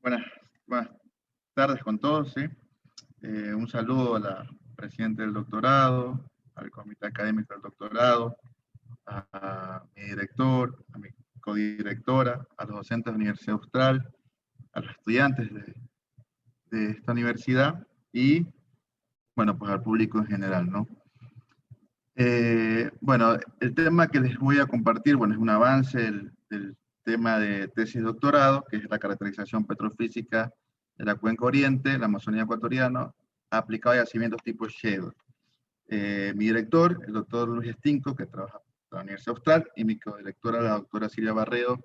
Buenas, buenas tardes con todos, ¿sí? Un saludo a la presidenta del doctorado, al comité académico del doctorado, a mi director, a mi codirectora, a los docentes de la Universidad Austral, a los estudiantes de esta universidad y, bueno, pues al público en general, ¿no? Bueno, el tema que les voy a compartir, bueno, es un avance del tema de tesis de doctorado, que es la caracterización petrofísica de la cuenca oriente, la Amazonía ecuatoriana, aplicado a yacimientos tipo shale. Mi director, el doctor Luis Estinco, que trabaja para la Universidad Austral, y mi codirectora, la doctora Silvia Barredo,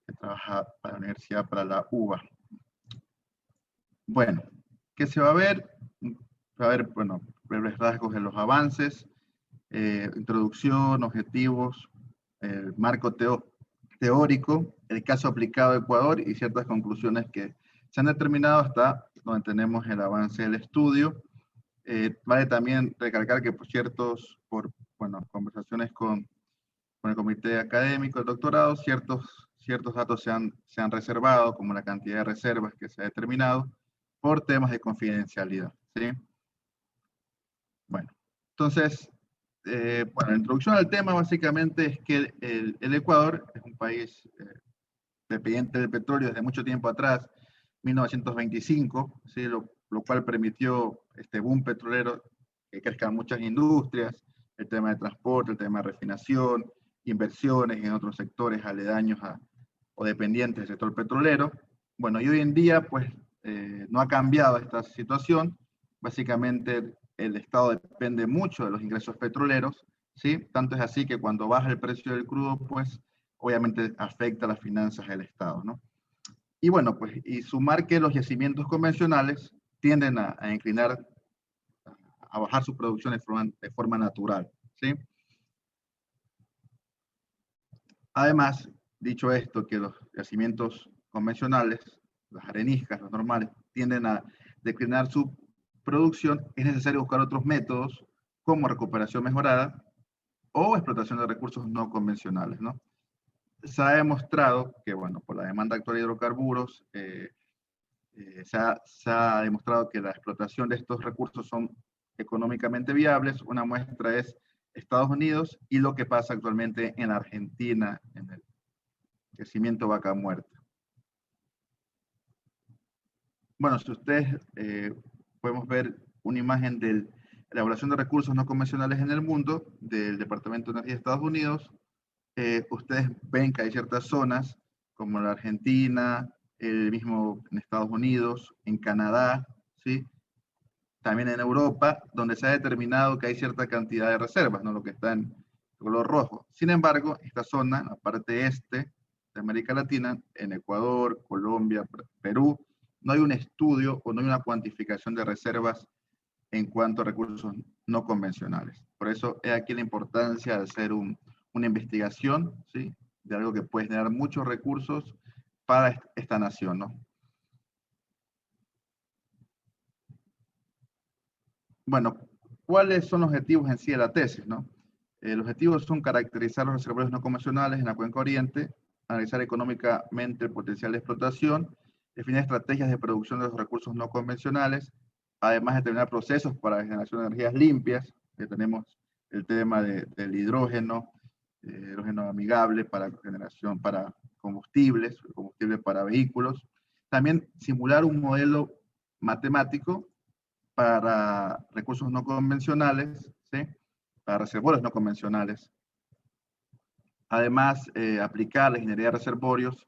que trabaja para la Universidad, para la UBA. Bueno, ¿qué se va a ver? Va a ver, bueno, breves rasgos de los avances, introducción, objetivos, marco teórico, el caso aplicado a Ecuador y ciertas conclusiones que se han determinado hasta donde tenemos el avance del estudio. Vale también recalcar que por conversaciones con el comité académico del doctorado, ciertos datos se han reservado, como la cantidad de reservas que se ha determinado, por temas de confidencialidad, ¿sí? Bueno, entonces, la introducción al tema básicamente es que el Ecuador es un país dependiente del petróleo desde mucho tiempo atrás, 1925, ¿sí? Lo cual permitió este boom petrolero, que crezcan muchas industrias, el tema de transporte, el tema de refinación, inversiones en otros sectores aledaños o dependientes del sector petrolero. Bueno, y hoy en día, pues, no ha cambiado esta situación. Básicamente, el Estado depende mucho de los ingresos petroleros, ¿sí? Tanto es así que cuando baja el precio del crudo, pues, obviamente afecta las finanzas del Estado, ¿no? Y bueno, pues, y sumar que los yacimientos convencionales tienden a inclinar, a bajar su producción de forma natural, ¿sí? Además, dicho esto, que los yacimientos convencionales, las areniscas, los normales, tienden a declinar su producción, es necesario buscar otros métodos como recuperación mejorada o explotación de recursos no convencionales, ¿no? Se ha demostrado que, bueno, por la demanda actual de hidrocarburos, se ha demostrado que la explotación de estos recursos son económicamente viables. Una muestra es Estados Unidos y lo que pasa actualmente en Argentina, en el crecimiento vaca muerta. Bueno, si ustedes podemos ver una imagen de la elaboración de recursos no convencionales en el mundo del Departamento de Energía de Estados Unidos. Ustedes ven que hay ciertas zonas como la Argentina, el mismo en Estados Unidos, en Canadá, ¿sí? También en Europa, donde se ha determinado que hay cierta cantidad de reservas, ¿no? Lo que está en color rojo. Sin embargo, esta zona, la parte este de América Latina, en Ecuador, Colombia, Perú, no hay un estudio o no hay una cuantificación de reservas en cuanto a recursos no convencionales. Por eso es aquí la importancia de hacer una investigación, ¿sí? De algo que puede generar muchos recursos para esta nación, ¿no? Bueno, ¿cuáles son los objetivos en sí de la tesis, no? Los objetivos son caracterizar los reservorios no convencionales en la cuenca oriente, analizar económicamente el potencial de explotación, definir estrategias de producción de los recursos no convencionales, además de determinar procesos para la generación de energías limpias, que tenemos el tema del hidrógeno amigable para generación, para combustibles, combustible para vehículos. También simular un modelo matemático para recursos no convencionales, ¿sí? Para reservorios no convencionales. Además, aplicar la ingeniería de reservorios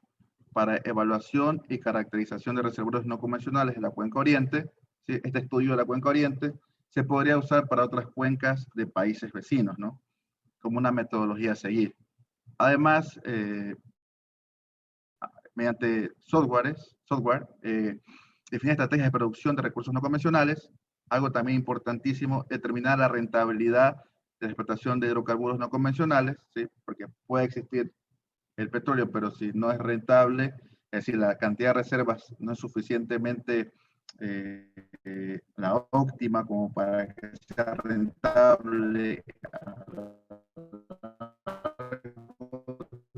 para evaluación y caracterización de reservorios no convencionales en la cuenca oriente. ¿Sí? Este estudio de la cuenca oriente se podría usar para otras cuencas de países vecinos, ¿no? Como una metodología a seguir. Además, mediante software, definir estrategias de producción de recursos no convencionales. Algo también importantísimo, determinar la rentabilidad de la explotación de hidrocarburos no convencionales, ¿sí? Porque puede existir el petróleo, pero si no es rentable, es decir, la cantidad de reservas no es suficientemente la óptima como para que sea rentable a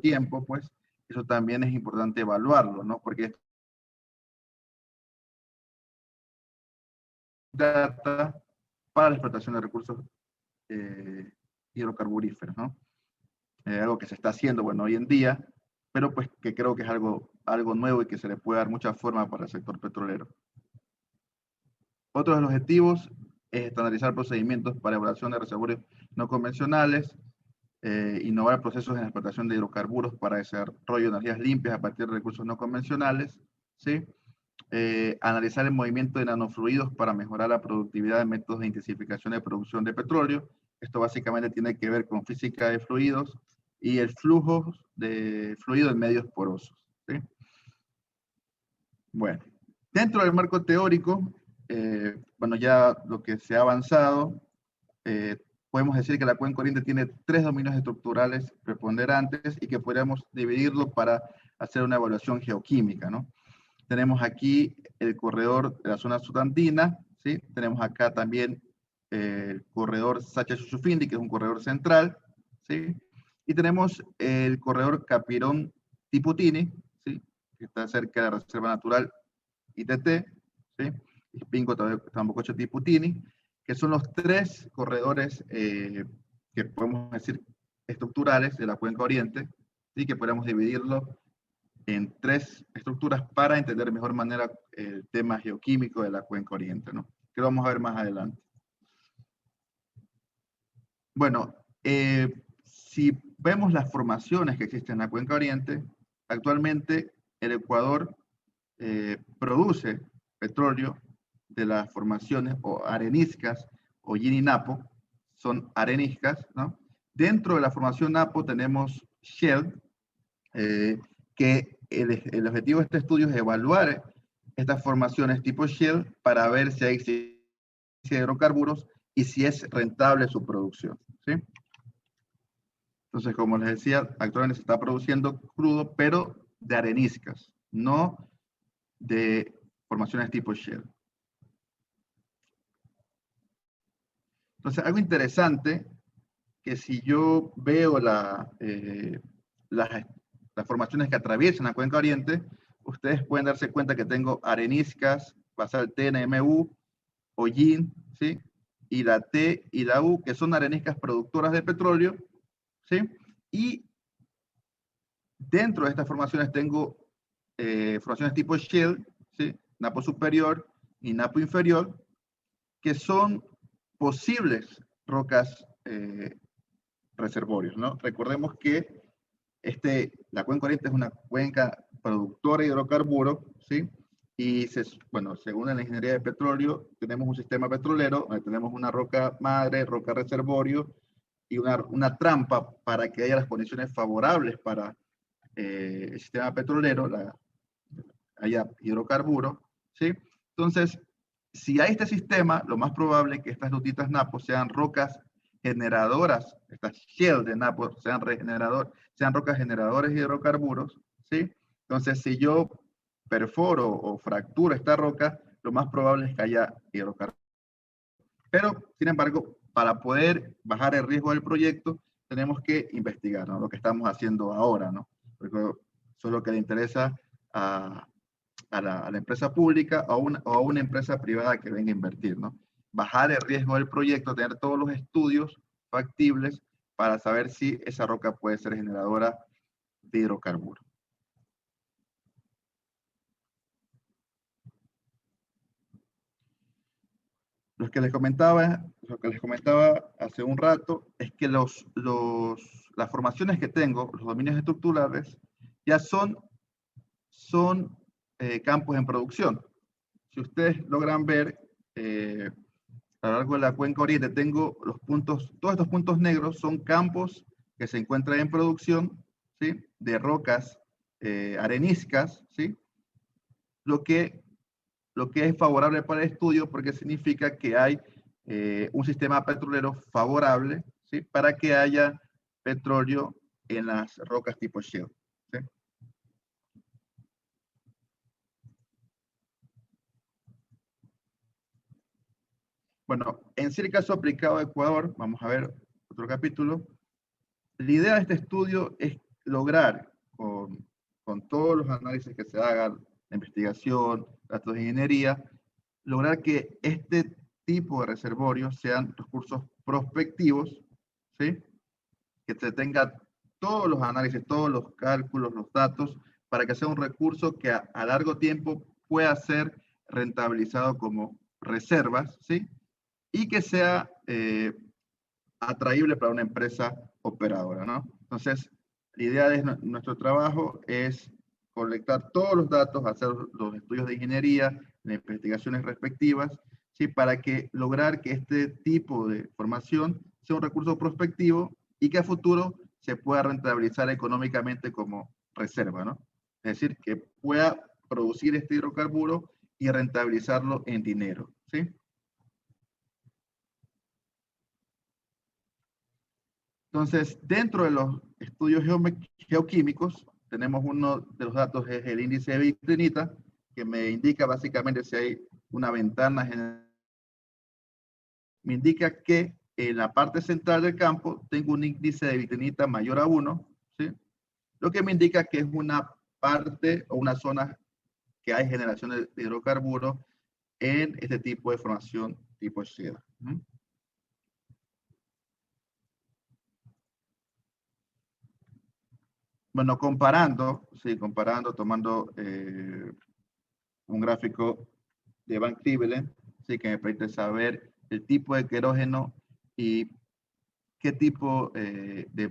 tiempo, pues eso también es importante evaluarlo, ¿no? Porque Data para la explotación de recursos hidrocarburíferos, ¿no? Algo que se está haciendo, bueno, hoy en día, pero pues que creo que es algo nuevo y que se le puede dar mucha forma para el sector petrolero. Otros de los objetivos es estandarizar procedimientos para elaboración de reservorios no convencionales, innovar procesos en la explotación de hidrocarburos para desarrollo de energías limpias a partir de recursos no convencionales, ¿sí? Analizar el movimiento de nanofluidos para mejorar la productividad de métodos de intensificación de producción de petróleo. Esto básicamente tiene que ver con física de fluidos y el flujo de fluido en medios porosos, ¿sí? Bueno, dentro del marco teórico, bueno, ya lo que se ha avanzado, podemos decir que la cuenca oriente tiene 3 dominios estructurales preponderantes y que podríamos dividirlo para hacer una evaluación geoquímica, ¿no? Tenemos aquí el corredor de la zona sudandina, ¿sí? Tenemos acá también el corredor Sacha-Chuchufindi, que es un corredor central, ¿sí? Y tenemos el corredor Capirón-Tiputini, ¿sí? Que está cerca de la Reserva Natural ITT, ¿sí? Y Pingo Tambococho-Tiputini, que son los 3 corredores que podemos decir estructurales de la cuenca oriente, y que podemos dividirlo en 3 estructuras para entender de mejor manera el tema geoquímico de la cuenca oriente, ¿no? Que lo vamos a ver más adelante. Bueno, si vemos las formaciones que existen en la cuenca oriente, actualmente el Ecuador produce petróleo de las formaciones o areniscas o Yini-Napo, son areniscas, ¿no? Dentro de la formación Napo tenemos Shell, que el objetivo de este estudio es evaluar estas formaciones tipo Shell para ver si hay hidrocarburos y si es rentable su producción, ¿sí? Entonces, como les decía, actualmente se está produciendo crudo, pero de areniscas, no de formaciones tipo Shell. Entonces, algo interesante, que si yo veo las formaciones que atraviesan la cuenca oriente, ustedes pueden darse cuenta que tengo areniscas, basalto NMU, hollín, ¿sí? Y la T y la U, que son areniscas productoras de petróleo, ¿sí? Y dentro de estas formaciones tengo formaciones tipo Shell, ¿sí? Napo superior y Napo inferior, que son posibles rocas reservorios, ¿no? Recordemos que la cuenca oriente es una cuenca productora de hidrocarburos, ¿sí? Y bueno, según la ingeniería de petróleo, tenemos un sistema petrolero, donde tenemos una roca madre, roca reservorio y una trampa para que haya las condiciones favorables para el sistema petrolero, haya hidrocarburos, ¿sí? Entonces, si hay este sistema, lo más probable es que estas lutitas Napo sean rocas generadoras, estas shell de Napo sean rocas generadoras de hidrocarburos, ¿sí? Entonces, si yo perforo o fracturo esta roca, lo más probable es que haya hidrocarburos. Pero, sin embargo, para poder bajar el riesgo del proyecto, tenemos que investigar, ¿no? Lo que estamos haciendo ahora, ¿no? Porque eso es lo que le interesa a la empresa pública o a una empresa privada que venga a invertir, ¿no? Bajar el riesgo del proyecto, tener todos los estudios factibles para saber si esa roca puede ser generadora de hidrocarburos. Lo que les comentaba hace un rato es que las formaciones que tengo, los dominios estructurales, ya son campos en producción. Si ustedes logran ver, a lo largo de la cuenca oriente tengo todos estos puntos negros son campos que se encuentran en producción, ¿sí? De rocas areniscas, ¿sí? Lo que es favorable para el estudio porque significa que hay un sistema petrolero favorable, ¿sí? Para que haya petróleo en las rocas tipo shale, ¿sí? Bueno, en sí el caso aplicado a Ecuador, vamos a ver otro capítulo. La idea de este estudio es lograr, con todos los análisis que se hagan, la investigación, datos de ingeniería, lograr que este tipo de reservorios sean recursos prospectivos, ¿sí? Que se tenga todos los análisis, todos los cálculos, los datos, para que sea un recurso que a largo tiempo pueda ser rentabilizado como reservas, ¿sí? Y que sea atraíble para una empresa operadora, ¿no? Entonces, la idea de nuestro trabajo es colectar todos los datos, hacer los estudios de ingeniería, las investigaciones respectivas, ¿sí? Para que lograr que este tipo de formación sea un recurso prospectivo y que a futuro se pueda rentabilizar económicamente como reserva, ¿no? Es decir, que pueda producir este hidrocarburo y rentabilizarlo en dinero, ¿sí? Entonces, dentro de los estudios geoquímicos, tenemos uno de los datos, es el índice de vitrinita, que me indica básicamente si hay una ventana general. Me indica que en la parte central del campo tengo un índice de vitrinita mayor a 1, ¿sí? Lo que me indica que es una parte o una zona que hay generación de hidrocarburos en este tipo de formación tipo shale. Bueno, comparando, sí, comparando, tomando un gráfico de Van Cribelen, sí, que me permite saber el tipo de querógeno y qué tipo de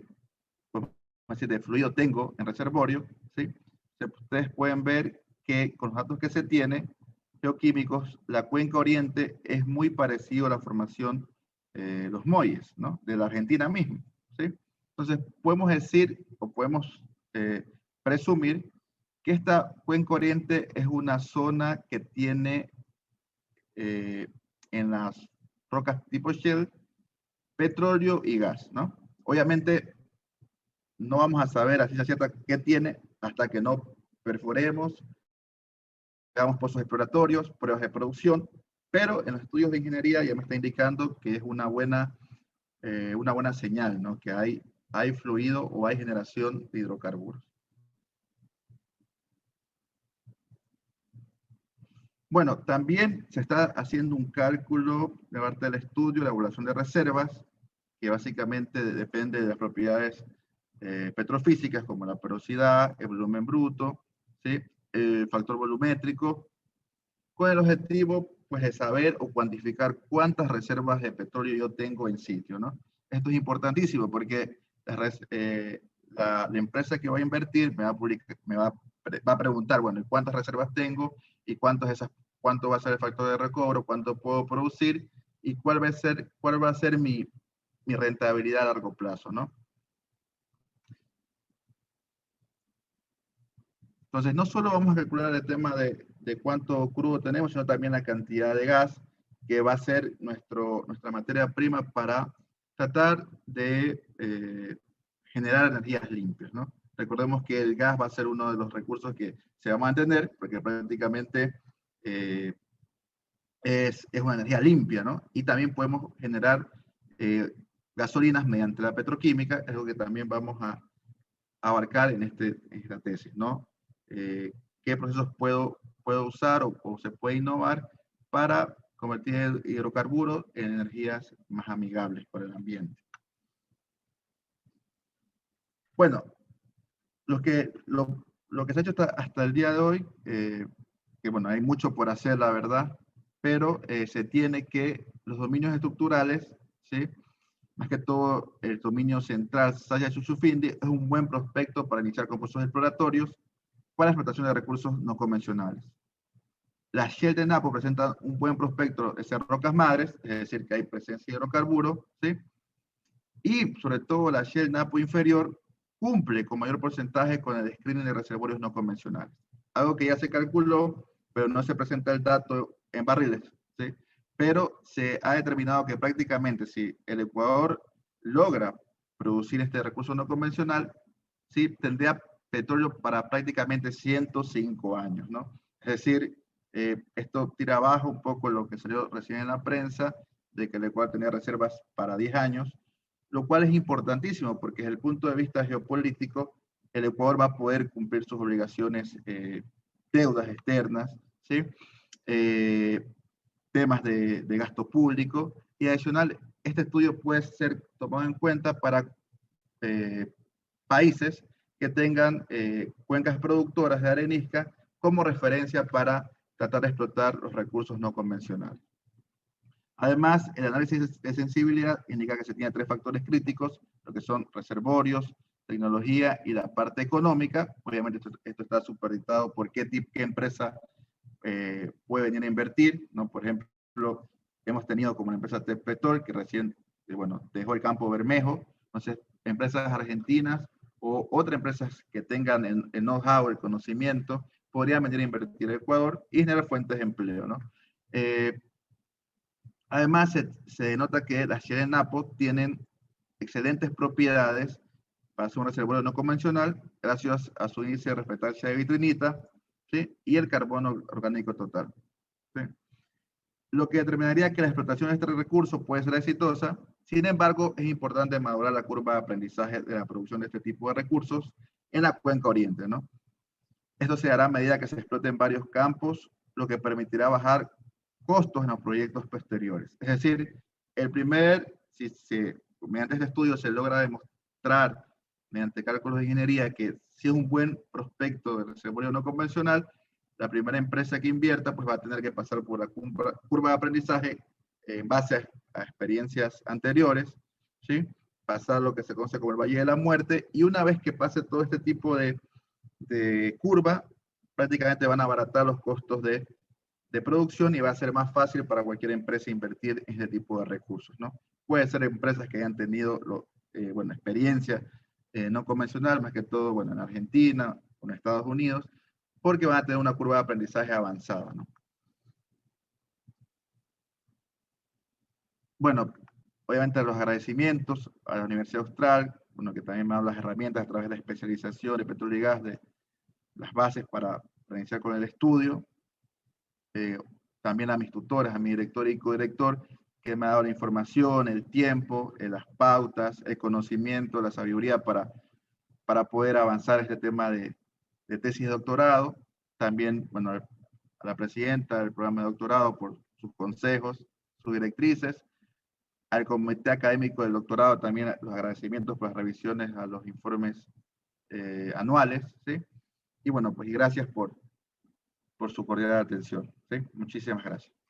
fluido tengo en reservorio, ¿sí? Ustedes pueden ver que con los datos que se tiene, geoquímicos, la cuenca oriente es muy parecido a la formación, los Molles, ¿no? De la Argentina mismo, ¿sí? Entonces, podemos decir o podemos eh, presumir que esta cuenca oriente es una zona que tiene en las rocas tipo shale petróleo y gas, ¿no? Obviamente no vamos a saber a ciencia cierta qué tiene hasta que no perforemos, hagamos pozos exploratorios, pruebas de producción, pero en los estudios de ingeniería ya me está indicando que es una buena señal, ¿no? Que hay fluido o hay generación de hidrocarburos. Bueno, también se está haciendo un cálculo de parte del estudio, la evaluación de reservas, que básicamente depende de las propiedades petrofísicas como la porosidad, el volumen bruto, ¿sí? El factor volumétrico, con el objetivo pues, de saber o cuantificar cuántas reservas de petróleo yo tengo en sitio, ¿no? Esto es importantísimo porque la empresa que va a invertir va a preguntar, bueno, ¿cuántas reservas tengo? ¿Y cuánto va a ser el factor de recobro? ¿Cuánto puedo producir? ¿Y cuál va a ser mi rentabilidad a largo plazo, ¿no? Entonces, no solo vamos a calcular el tema de cuánto crudo tenemos, sino también la cantidad de gas que va a ser nuestra materia prima para tratar de generar energías limpias, ¿no? Recordemos que el gas va a ser uno de los recursos que se va a mantener, porque prácticamente eh, es una energía limpia, ¿no? Y también podemos generar eh, gasolinas mediante la petroquímica, es algo que también vamos a abarcar en esta tesis, ¿no? ¿Qué procesos puedo usar o se puede innovar para convertir el hidrocarburo en energías más amigables para el ambiente? Bueno, lo que se ha hecho hasta el día de hoy, que bueno, hay mucho por hacer, la verdad, pero se tiene que los dominios estructurales, ¿sí? Más que todo el dominio central Saya Chuchufindi es un buen prospecto para iniciar con procesos exploratorios para la explotación de recursos no convencionales. La Shell de Napo presenta un buen prospecto de ser rocas madres, es decir, que hay presencia de hidrocarburos, ¿sí? Y sobre todo la Shell Napo inferior cumple con mayor porcentaje con el screening de reservorios no convencionales. Algo que ya se calculó, pero no se presenta el dato en barriles, ¿sí? Pero se ha determinado que prácticamente si el Ecuador logra producir este recurso no convencional, ¿sí? Tendría petróleo para prácticamente 105 años, ¿no? Es decir, esto tira abajo un poco lo que salió recién en la prensa, de que el Ecuador tenía reservas para 10 años, lo cual es importantísimo porque desde el punto de vista geopolítico, el Ecuador va a poder cumplir sus obligaciones, deudas externas, ¿sí? Eh, temas de gasto público, y adicional, este estudio puede ser tomado en cuenta para países que tengan cuencas productoras de arenisca como referencia para tratar de explotar los recursos no convencionales. Además, el análisis de sensibilidad indica que se tiene 3 factores críticos, lo que son reservorios, tecnología y la parte económica. Obviamente esto está supeditado por qué empresa puede venir a invertir, ¿no? Por ejemplo, hemos tenido como la empresa Tepetol, que recién, bueno, dejó el campo Bermejo. Entonces, empresas argentinas o otras empresas que tengan el know-how, el conocimiento, podrían venir a invertir en Ecuador y generar fuentes de empleo, ¿no? Además, se nota que las shale en Napo tienen excelentes propiedades para ser un reservorio no convencional, gracias a su índice de refractancia de vitrinita, ¿sí? Y el carbono orgánico total, ¿sí? Lo que determinaría que la explotación de este recurso puede ser exitosa. Sin embargo, es importante madurar la curva de aprendizaje de la producción de este tipo de recursos en la cuenca oriente, ¿no? Esto se hará a medida que se exploten varios campos, lo que permitirá bajar costos en los proyectos posteriores. Es decir, mediante este estudio se logra demostrar, mediante cálculos de ingeniería, que si es un buen prospecto de reservorio no convencional, la primera empresa que invierta pues va a tener que pasar por la curva de aprendizaje en base a experiencias anteriores, ¿sí? Pasar lo que se conoce como el Valle de la Muerte, y una vez que pase todo este tipo de curva, prácticamente van a abaratar los costos de producción y va a ser más fácil para cualquier empresa invertir en este tipo de recursos, ¿no? Puede ser empresas que hayan tenido bueno, experiencia no convencional, más que todo, bueno, en Argentina o en Estados Unidos, porque van a tener una curva de aprendizaje avanzada, ¿no? Bueno, obviamente los agradecimientos a la Universidad Austral, bueno, que también me da las herramientas a través de la especialización de petróleo y gas, de las bases para iniciar con el estudio. También a mis tutores, a mi director y codirector, que me ha dado la información, el tiempo, las pautas, el conocimiento, la sabiduría para poder avanzar este tema de tesis de doctorado. También, bueno, a la presidenta del programa de doctorado por sus consejos, sus directrices. Al comité académico del doctorado también los agradecimientos por las revisiones a los informes anuales, ¿sí? Y bueno, pues gracias por su cordial atención, ¿sí? Muchísimas gracias.